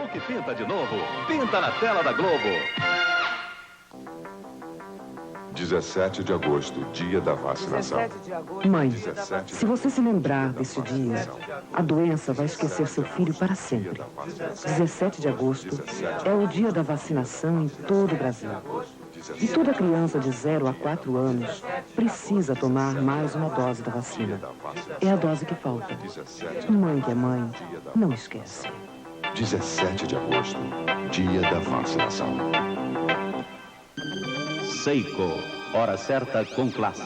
O que pinta de novo, pinta na tela da Globo. 17 de agosto, dia da vacinação. Mãe, se você se lembrar desse dia, a doença vai esquecer seu filho para sempre. 17 de agosto é o dia da vacinação em todo o Brasil. E toda criança de 0 a 4 anos precisa tomar mais uma dose da vacina. É a dose que falta. Mãe que é mãe, não esquece. 17 de agosto, dia da vacinação. Seiko, hora certa com classe.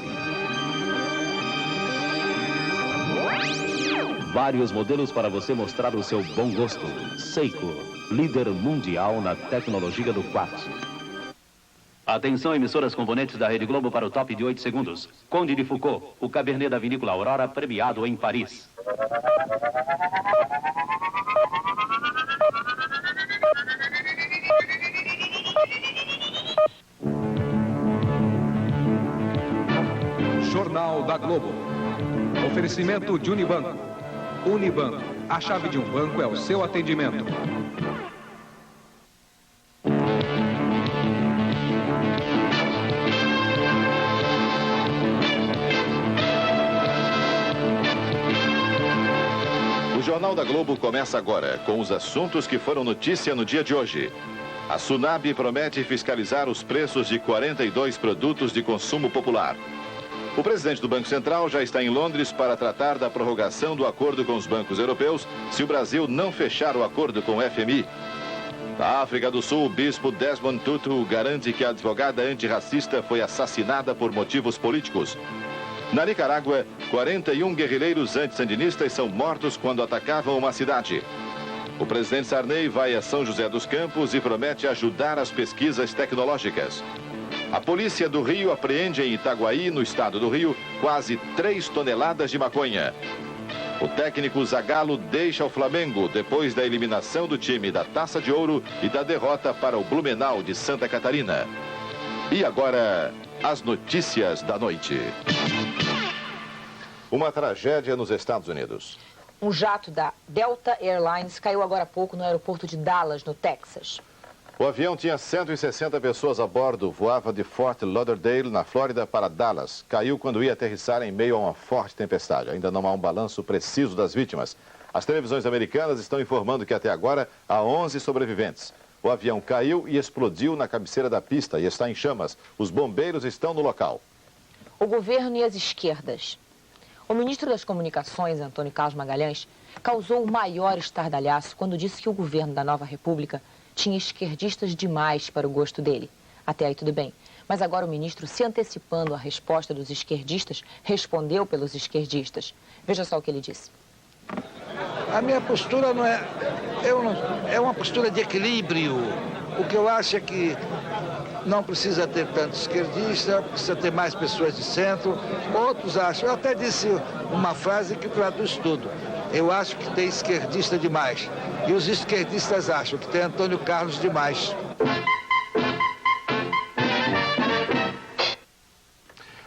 Vários modelos para você mostrar o seu bom gosto. Seiko, líder mundial na tecnologia do quartzo. Atenção, emissoras componentes da Rede Globo para o top de 8 segundos. Conde de Foucault, o Cabernet da Vinícola Aurora, premiado em Paris. Jornal da Globo. Oferecimento de Unibanco. Unibanco, a chave de um banco é o seu atendimento. O Jornal da Globo começa agora com os assuntos que foram notícia no dia de hoje. A Sunab promete fiscalizar os preços de 42 produtos de consumo popular. O presidente do Banco Central já está em Londres para tratar da prorrogação do acordo com os bancos europeus se o Brasil não fechar o acordo com o FMI. Na África do Sul, o bispo Desmond Tutu garante que a advogada antirracista foi assassinada por motivos políticos. Na Nicarágua, 41 guerrilheiros antissandinistas são mortos quando atacavam uma cidade. O presidente Sarney vai a São José dos Campos e promete ajudar as pesquisas tecnológicas. A polícia do Rio apreende em Itaguaí, no estado do Rio, quase 3 toneladas de maconha. O técnico Zagallo deixa o Flamengo depois da eliminação do time da Taça de Ouro e da derrota para o Blumenau de Santa Catarina. E agora, as notícias da noite. Uma tragédia nos Estados Unidos. Um jato da Delta Airlines caiu agora há pouco no aeroporto de Dallas, no Texas. O avião tinha 160 pessoas a bordo, voava de Fort Lauderdale, na Flórida, para Dallas. Caiu quando ia aterrissar em meio a uma forte tempestade. Ainda não há um balanço preciso das vítimas. As televisões americanas estão informando que até agora há 11 sobreviventes. O avião caiu e explodiu na cabeceira da pista e está em chamas. Os bombeiros estão no local. O governo e as esquerdas. O ministro das Comunicações, Antônio Carlos Magalhães, causou o maior estardalhaço quando disse que o governo da Nova República tinha esquerdistas demais para o gosto dele. Até aí tudo bem. Mas agora o ministro, se antecipando à resposta dos esquerdistas, respondeu pelos esquerdistas. Veja só o que ele disse. A minha postura não é... é uma postura de equilíbrio. O que eu acho é que não precisa ter tanto esquerdista, precisa ter mais pessoas de centro. Outros acham... Eu até disse uma frase que traduz tudo. Eu acho que tem esquerdista demais. E os esquerdistas acham que tem Antônio Carlos demais.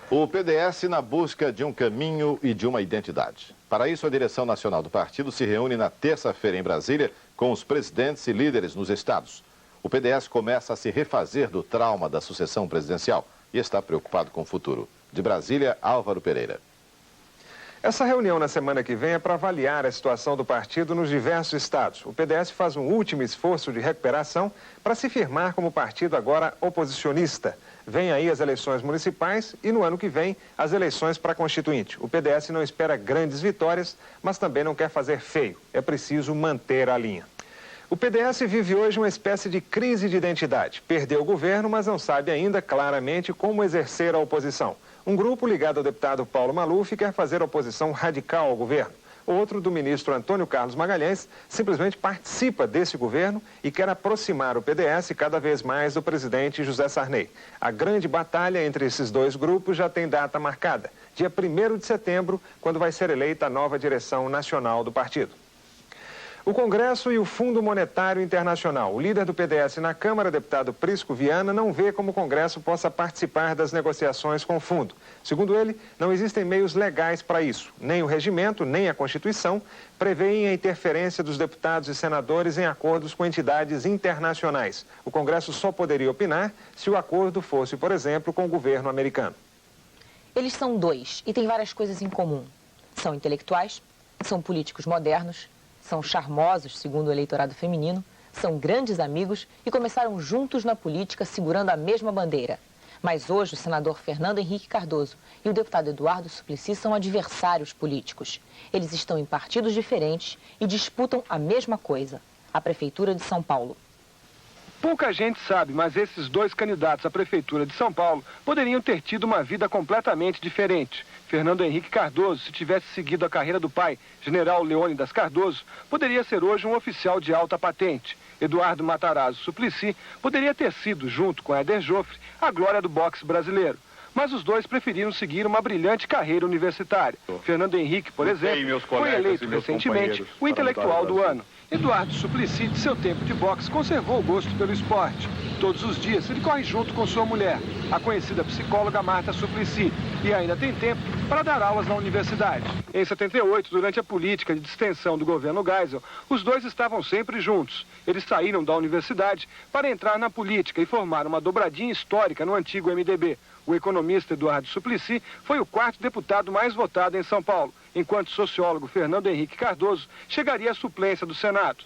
O PDS na busca de um caminho e de uma identidade. Para isso, a direção nacional do partido se reúne na terça-feira em Brasília com os presidentes e líderes nos estados. O PDS começa a se refazer do trauma da sucessão presidencial e está preocupado com o futuro. De Brasília, Álvaro Pereira. Essa reunião na semana que vem é para avaliar a situação do partido nos diversos estados. O PDS faz um último esforço de recuperação para se firmar como partido agora oposicionista. Vem aí as eleições municipais e no ano que vem as eleições para Constituinte. O PDS não espera grandes vitórias, mas também não quer fazer feio. É preciso manter a linha. O PDS vive hoje uma espécie de crise de identidade. Perdeu o governo, mas não sabe ainda claramente como exercer a oposição. Um grupo ligado ao deputado Paulo Maluf quer fazer oposição radical ao governo. Outro, do ministro Antônio Carlos Magalhães, simplesmente participa desse governo e quer aproximar o PDS cada vez mais do presidente José Sarney. A grande batalha entre esses dois grupos já tem data marcada, dia 1º de setembro, quando vai ser eleita a nova direção nacional do partido. O Congresso e o Fundo Monetário Internacional. O líder do PDS na Câmara, deputado Prisco Viana, não vê como o Congresso possa participar das negociações com o fundo. Segundo ele, não existem meios legais para isso. Nem o regimento, nem a Constituição prevêem a interferência dos deputados e senadores em acordos com entidades internacionais. O Congresso só poderia opinar se o acordo fosse, por exemplo, com o governo americano. Eles são dois e têm várias coisas em comum. São intelectuais, são políticos modernos, são charmosos, segundo o eleitorado feminino, são grandes amigos e começaram juntos na política segurando a mesma bandeira. Mas hoje o senador Fernando Henrique Cardoso e o deputado Eduardo Suplicy são adversários políticos. Eles estão em partidos diferentes e disputam a mesma coisa, a Prefeitura de São Paulo. Pouca gente sabe, mas esses dois candidatos à Prefeitura de São Paulo poderiam ter tido uma vida completamente diferente. Fernando Henrique Cardoso, se tivesse seguido a carreira do pai, General Leônidas Cardoso, poderia ser hoje um oficial de alta patente. Eduardo Matarazzo Suplicy poderia ter sido, junto com Éder Joffre, a glória do boxe brasileiro. Mas os dois preferiram seguir uma brilhante carreira universitária. Fernando Henrique, por exemplo, foi eleito recentemente o intelectual do ano. Eduardo Suplicy, de seu tempo de boxe, conservou o gosto pelo esporte. Todos os dias ele corre junto com sua mulher, a conhecida psicóloga Marta Suplicy, e ainda tem tempo para dar aulas na universidade. Em 78, durante a política de distensão do governo Geisel, os dois estavam sempre juntos. Eles saíram da universidade para entrar na política e formar uma dobradinha histórica no antigo MDB. O economista Eduardo Suplicy foi o quarto deputado mais votado em São Paulo, enquanto o sociólogo Fernando Henrique Cardoso chegaria à suplência do Senado.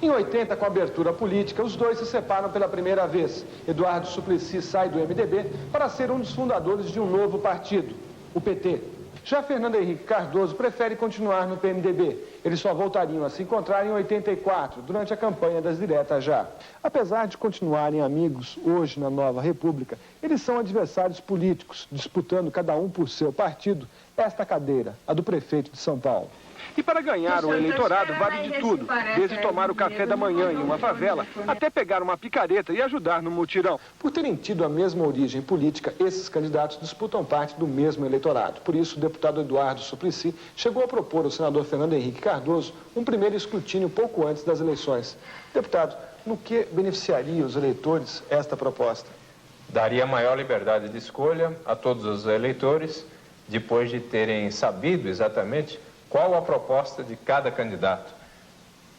Em 80, com a abertura política, os dois se separam pela primeira vez. Eduardo Suplicy sai do MDB para ser um dos fundadores de um novo partido, o PT. Já Fernando Henrique Cardoso prefere continuar no PMDB. Eles só voltariam a se encontrar em 84, durante a campanha das diretas já. Apesar de continuarem amigos hoje na nova república, eles são adversários políticos, disputando cada um por seu partido esta cadeira, a do prefeito de São Paulo. E para ganhar o eleitorado vale de tudo, desde tomar o café da manhã em uma favela, até pegar uma picareta e ajudar no mutirão. Por terem tido a mesma origem política, esses candidatos disputam parte do mesmo eleitorado. Por isso, o deputado Eduardo Suplicy chegou a propor ao senador Fernando Henrique Cardoso um primeiro escrutínio pouco antes das eleições. Deputado, no que beneficiaria os eleitores esta proposta? Daria maior liberdade de escolha a todos os eleitores, depois de terem sabido exatamente qual a proposta de cada candidato.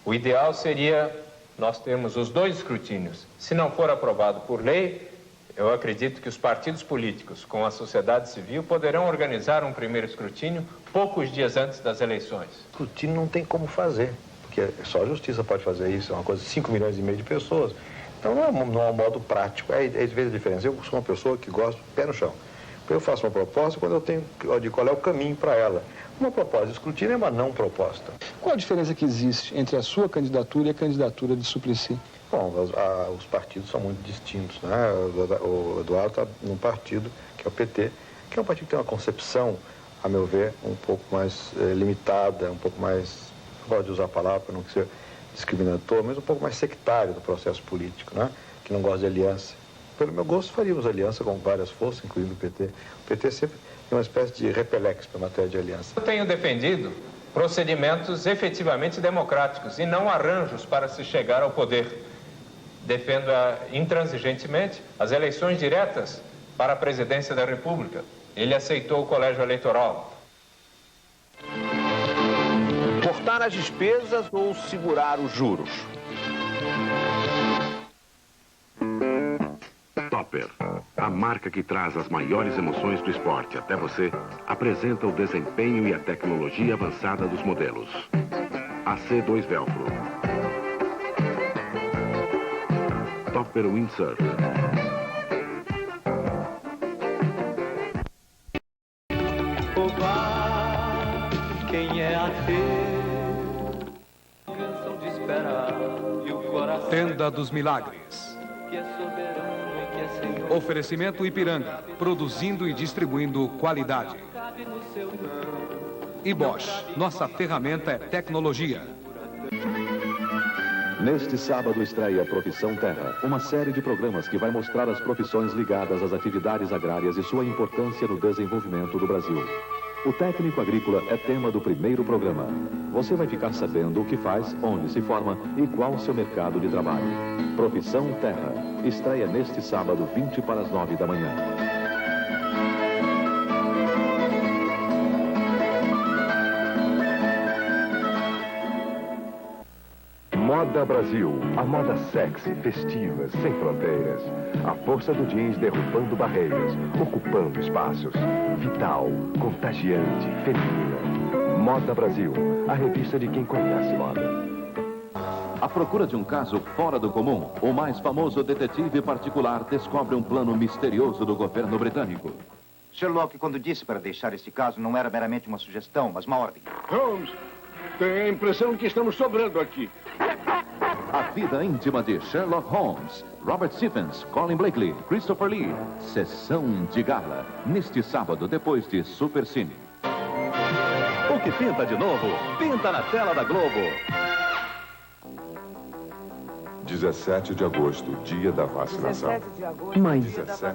O ideal seria nós termos os dois escrutínios. Se não for aprovado por lei, eu acredito que os partidos políticos, com a sociedade civil, poderão organizar um primeiro escrutínio poucos dias antes das eleições. Escrutínio não tem como fazer, porque só a justiça pode fazer isso, é uma coisa de 5,5 milhões de pessoas. Então não é um modo prático, é de vez a diferença. Eu sou uma pessoa que gosto do pé no chão. Eu faço uma proposta quando eu tenho de qual é o caminho para ela. Uma proposta de escrutínio é uma não proposta. Qual a diferença que existe entre a sua candidatura e a candidatura de Suplicy? Bom, os partidos são muito distintos, né? O Eduardo está num partido, que é o PT, que é um partido que tem uma concepção, a meu ver, um pouco mais limitada, um pouco mais, não gosto de usar a palavra para não ser discriminatório, mas um pouco mais sectário do processo político, né? Que não gosta de aliança. Pelo meu gosto, faríamos aliança com várias forças, incluindo o PT. O PT sempre é uma espécie de repelex para a matéria de aliança. Eu tenho defendido procedimentos efetivamente democráticos e não arranjos para se chegar ao poder. Defendo intransigentemente as eleições diretas para a presidência da República. Ele aceitou o colégio eleitoral. Cortar as despesas ou segurar os juros? Topper, a marca que traz as maiores emoções do esporte até você, apresenta o desempenho e a tecnologia avançada dos modelos. AC2 Velcro. Topper Windsurf. Quem é ateu, canção de esperar e o coração. Tenda dos Milagres. Que é soberano e que é Senhor. Oferecimento Ipiranga, produzindo e distribuindo qualidade. E Bosch, nossa ferramenta é tecnologia. Neste sábado estreia Profissão Terra, uma série de programas que vai mostrar as profissões ligadas às atividades agrárias e sua importância no desenvolvimento do Brasil. O técnico agrícola é tema do primeiro programa. Você vai ficar sabendo o que faz, onde se forma e qual o seu mercado de trabalho. Profissão Terra. Estreia neste sábado, 20 para as 9 da manhã. Moda Brasil, a moda sexy, festiva, sem fronteiras. A força do jeans derrubando barreiras, ocupando espaços. Vital, contagiante, feminina. Moda Brasil, a revista de quem conhece moda. À procura de um caso fora do comum, o mais famoso detetive particular descobre um plano misterioso do governo britânico. Sherlock, quando disse para deixar este caso, não era meramente uma sugestão, mas uma ordem. Holmes, tenho a impressão que estamos sobrando aqui. A vida íntima de Sherlock Holmes, Robert Stephens, Colin Blakely, Christopher Lee. Sessão de gala, neste sábado, depois de Supercine. O que pinta de novo, pinta na tela da Globo. 17 de agosto, dia da vacinação. Mãe,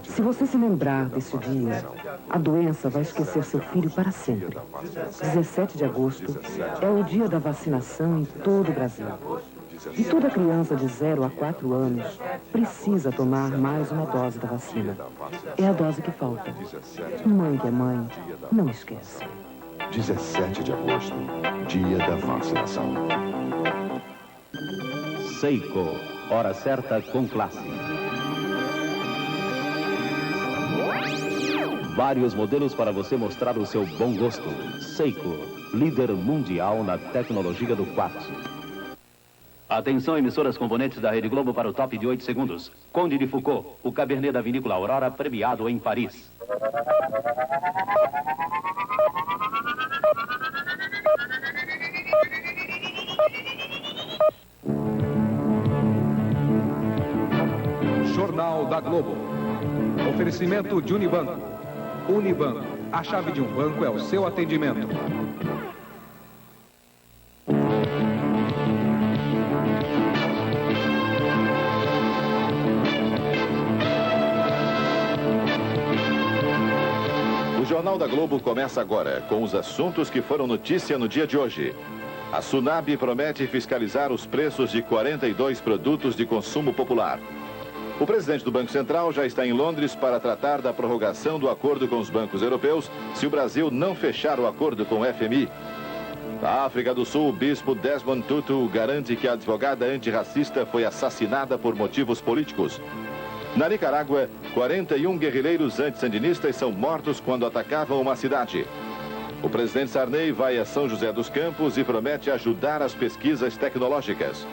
se você se lembrar desse dia, a doença vai esquecer seu filho para sempre. 17 de agosto é o dia da vacinação em todo o Brasil. E toda criança de 0 a 4 anos precisa tomar mais uma dose da vacina. É a dose que falta. Mãe que é mãe, não esquece. 17 de agosto, dia da vacinação. Seiko, hora certa com classe. Vários modelos para você mostrar o seu bom gosto. Seiko, líder mundial na tecnologia do quartzo. Atenção, emissoras componentes da Rede Globo para o top de 8 segundos. Conde de Foucault, o Cabernet da Vinícola Aurora, premiado em Paris. Jornal da Globo. Oferecimento de Unibanco. Unibanco, a chave de um banco é o seu atendimento. O Jornal da Globo começa agora com os assuntos que foram notícia no dia de hoje. A Sunab promete fiscalizar os preços de 42 produtos de consumo popular. O presidente do Banco Central já está em Londres para tratar da prorrogação do acordo com os bancos europeus se o Brasil não fechar o acordo com o FMI. Na África do Sul, o bispo Desmond Tutu garante que a advogada antirracista foi assassinada por motivos políticos. Na Nicarágua, 41 guerrilheiros antissandinistas são mortos quando atacavam uma cidade. O presidente Sarney vai a São José dos Campos e promete ajudar as pesquisas tecnológicas.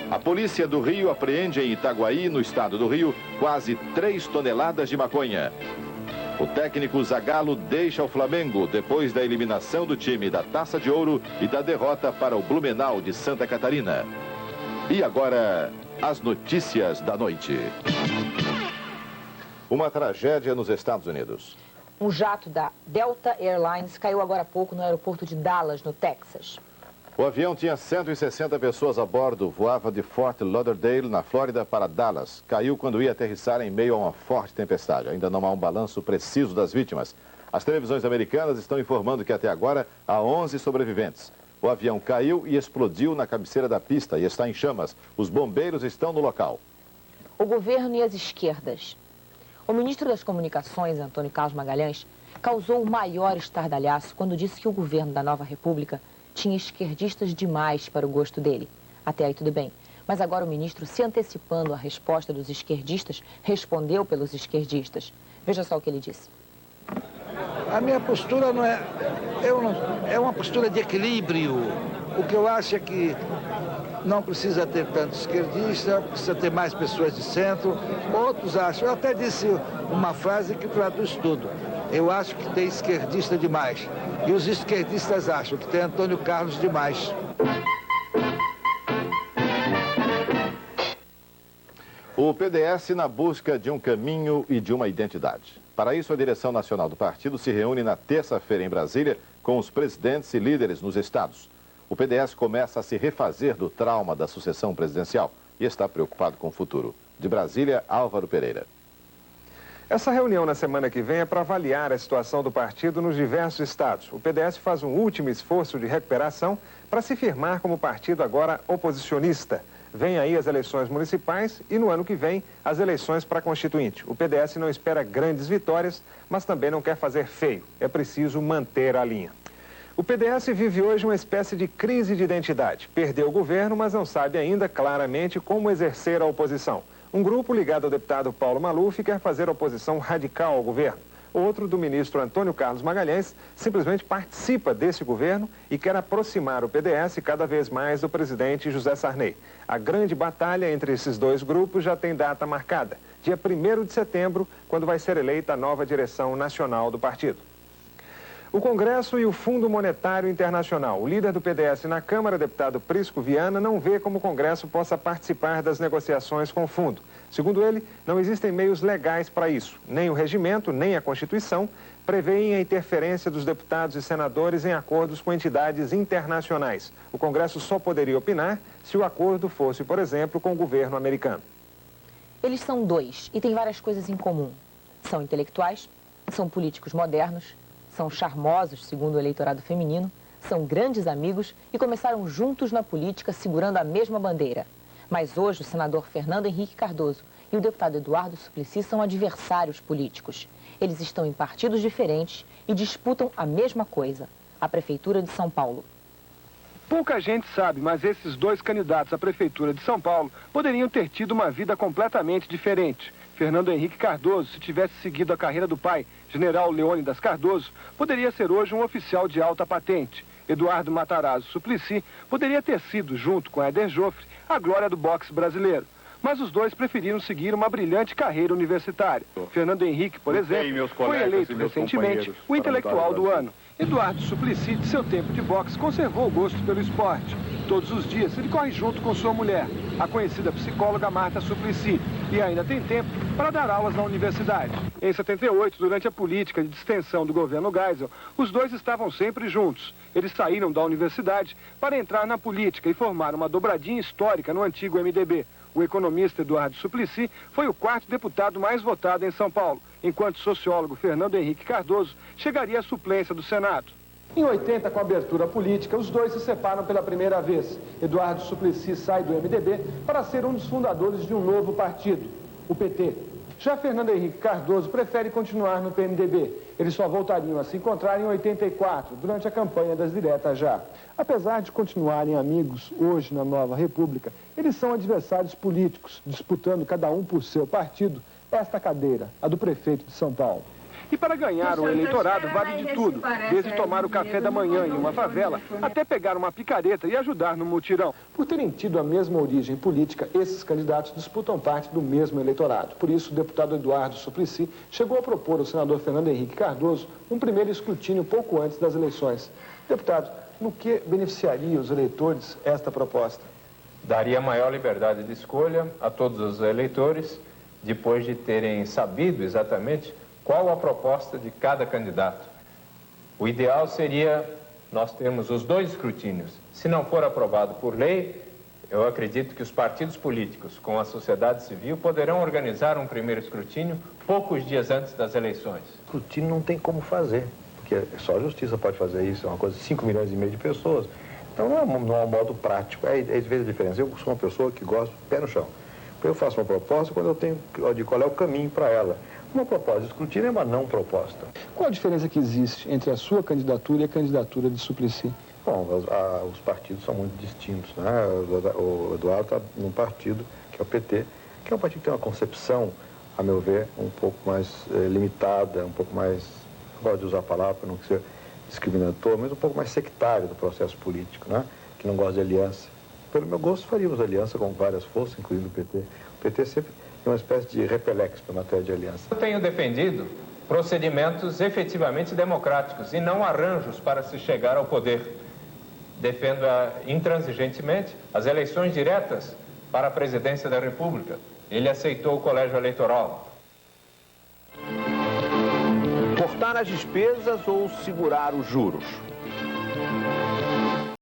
A polícia do Rio apreende em Itaguaí, no estado do Rio, quase 3 toneladas de maconha. O técnico Zagallo deixa o Flamengo depois da eliminação do time da Taça de Ouro e da derrota para o Blumenau de Santa Catarina. E agora, as notícias da noite. Uma tragédia nos Estados Unidos. Um jato da Delta Airlines caiu agora há pouco no aeroporto de Dallas, no Texas. O avião tinha 160 pessoas a bordo, voava de Fort Lauderdale, na Flórida, para Dallas. Caiu quando ia aterrissar em meio a uma forte tempestade. Ainda não há um balanço preciso das vítimas. As televisões americanas estão informando que até agora há 11 sobreviventes. O avião caiu e explodiu na cabeceira da pista e está em chamas. Os bombeiros estão no local. O governo e as esquerdas. O ministro das Comunicações, Antônio Carlos Magalhães, causou o maior estardalhaço quando disse que o governo da Nova República tinha esquerdistas demais para o gosto dele. Até aí tudo bem. Mas agora o ministro, se antecipando à resposta dos esquerdistas, respondeu pelos esquerdistas. Veja só o que ele disse. A minha postura não é... é uma postura de equilíbrio. O que eu acho é que não precisa ter tanto esquerdista, precisa ter mais pessoas de centro. Outros acham... Eu até disse uma frase que traduz tudo. Eu acho que tem esquerdista demais. E os esquerdistas acham que tem Antônio Carlos demais. O PDS na busca de um caminho e de uma identidade. Para isso, a direção nacional do partido se reúne na terça-feira em Brasília com os presidentes e líderes nos estados. O PDS começa a se refazer do trauma da sucessão presidencial e está preocupado com o futuro. De Brasília, Álvaro Pereira. Essa reunião na semana que vem é para avaliar a situação do partido nos diversos estados. O PDS faz um último esforço de recuperação para se firmar como partido agora oposicionista. Vem aí as eleições municipais e no ano que vem as eleições para Constituinte. O PDS não espera grandes vitórias, mas também não quer fazer feio. É preciso manter a linha. O PDS vive hoje uma espécie de crise de identidade. Perdeu o governo, mas não sabe ainda claramente como exercer a oposição. Um grupo ligado ao deputado Paulo Maluf quer fazer oposição radical ao governo. Outro, do ministro Antônio Carlos Magalhães, simplesmente participa desse governo e quer aproximar o PDS cada vez mais do presidente José Sarney. A grande batalha entre esses dois grupos já tem data marcada, dia 1º de setembro, quando vai ser eleita a nova direção nacional do partido. O Congresso e o Fundo Monetário Internacional. O líder do PDS na Câmara, deputado Prisco Viana, não vê como o Congresso possa participar das negociações com o fundo. Segundo ele, não existem meios legais para isso. Nem o regimento, nem a Constituição prevêem a interferência dos deputados e senadores em acordos com entidades internacionais. O Congresso só poderia opinar se o acordo fosse, por exemplo, com o governo americano. Eles são dois e têm várias coisas em comum. São intelectuais, são políticos modernos, são charmosos, segundo o eleitorado feminino, são grandes amigos e começaram juntos na política segurando a mesma bandeira. Mas hoje o senador Fernando Henrique Cardoso e o deputado Eduardo Suplicy são adversários políticos. Eles estão em partidos diferentes e disputam a mesma coisa, a Prefeitura de São Paulo. Pouca gente sabe, mas esses dois candidatos à Prefeitura de São Paulo poderiam ter tido uma vida completamente diferente. Fernando Henrique Cardoso, se tivesse seguido a carreira do pai, general Leônidas Cardoso, poderia ser hoje um oficial de alta patente. Eduardo Matarazzo Suplicy poderia ter sido, junto com Éder Joffre, a glória do boxe brasileiro. Mas os dois preferiram seguir uma brilhante carreira universitária. Fernando Henrique, por exemplo, foi eleito recentemente o intelectual do ano. Eduardo Suplicy, de seu tempo de boxe, conservou o gosto pelo esporte. Todos os dias ele corre junto com sua mulher, a conhecida psicóloga Marta Suplicy, e ainda tem tempo para dar aulas na universidade. Em 78, durante a política de distensão do governo Geisel, os dois estavam sempre juntos. Eles saíram da universidade para entrar na política e formar uma dobradinha histórica no antigo MDB. O economista Eduardo Suplicy foi o 4º deputado mais votado em São Paulo, enquanto o sociólogo Fernando Henrique Cardoso chegaria à suplência do Senado. Em 80, com a abertura política, os dois se separam pela primeira vez. Eduardo Suplicy sai do MDB para ser um dos fundadores de um novo partido, o PT. Já Fernando Henrique Cardoso prefere continuar no PMDB. Eles só voltariam a se encontrar em 84, durante a campanha das diretas já. Apesar de continuarem amigos hoje na nova república, eles são adversários políticos, disputando cada um por seu partido esta cadeira, a do prefeito de São Paulo. E para ganhar o eleitorado vale de tudo, desde tomar o café da manhã em uma favela, até pegar uma picareta e ajudar no mutirão. Por terem tido a mesma origem política, esses candidatos disputam parte do mesmo eleitorado. Por isso, o deputado Eduardo Suplicy chegou a propor ao senador Fernando Henrique Cardoso um primeiro escrutínio pouco antes das eleições. Deputado, no que beneficiaria os eleitores esta proposta? Daria maior liberdade de escolha a todos os eleitores, depois de terem sabido exatamente qual a proposta de cada candidato. O ideal seria nós termos os dois escrutínios. Se não for aprovado por lei, eu acredito que os partidos políticos com a sociedade civil poderão organizar um primeiro escrutínio poucos dias antes das eleições. Escrutínio não tem como fazer, porque só a justiça pode fazer isso, é uma coisa de 5,5 milhões de pessoas. Então não é um modo prático, é de vez a diferença. Eu sou uma pessoa que gosta de pé no chão. Eu faço uma proposta quando eu tenho de qual é o caminho para ela. Uma proposta de escrutínio é uma não proposta. Qual a diferença que existe entre a sua candidatura e a candidatura de Suplicy? Bom, os partidos são muito distintos, né? O Eduardo está num partido, que é o PT, que é um partido que tem uma concepção, a meu ver, um pouco mais limitada, um pouco mais, não gosto de usar a palavra para não ser discriminatório, mas um pouco mais sectário do processo político, né? Que não gosta de aliança. Pelo meu gosto, faríamos aliança com várias forças, incluindo o PT. O PT sempre é uma espécie de repelex para a matéria de aliança. Eu tenho defendido procedimentos efetivamente democráticos e não arranjos para se chegar ao poder. Defendo intransigentemente as eleições diretas para a presidência da República. Ele aceitou o colégio eleitoral. Cortar as despesas ou segurar os juros?